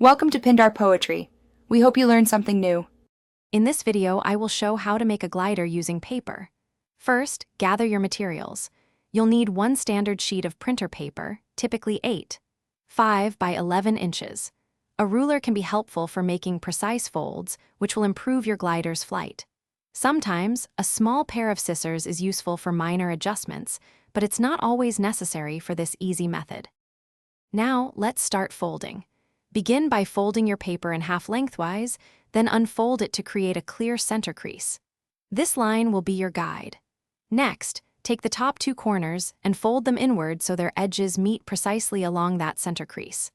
Welcome to Pindar Poetry. We hope you learned something new. In this video, I will show how to make a glider using paper. First, gather your materials. You'll need one standard sheet of printer paper, typically 5 by 11 inches. A ruler can be helpful for making precise folds, which will improve your glider's flight. Sometimes, a small pair of scissors is useful for minor adjustments, but it's not always necessary for this easy method. Now, let's start folding. Begin by folding your paper in half lengthwise, then unfold it to create a clear center crease. This line will be your guide. Next, take the top two corners and fold them inward so their edges meet precisely along that center crease.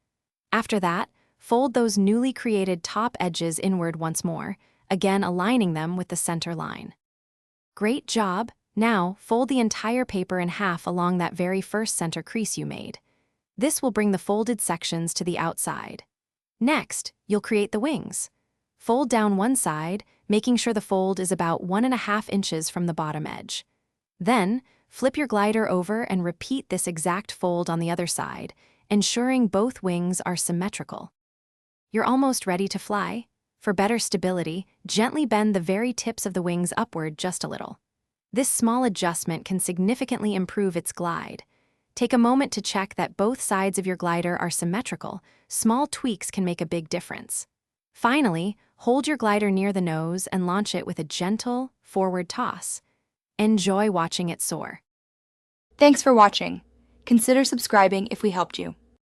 After that, fold those newly created top edges inward once more, again aligning them with the center line. Great job! Now, fold the entire paper in half along that very first center crease you made. This will bring the folded sections to the outside. Next, you'll create the wings. Fold down one side, making sure the fold is about 1.5 inches from the bottom edge. Then, flip your glider over and repeat this exact fold on the other side, ensuring both wings are symmetrical. You're almost ready to fly. For better stability, gently bend the very tips of the wings upward just a little. This small adjustment can significantly improve its glide. Take a moment to check that both sides of your glider are symmetrical. Small tweaks can make a big difference. Finally, hold your glider near the nose and launch it with a gentle, forward toss. Enjoy watching it soar. Thanks for watching. Consider subscribing if we helped you.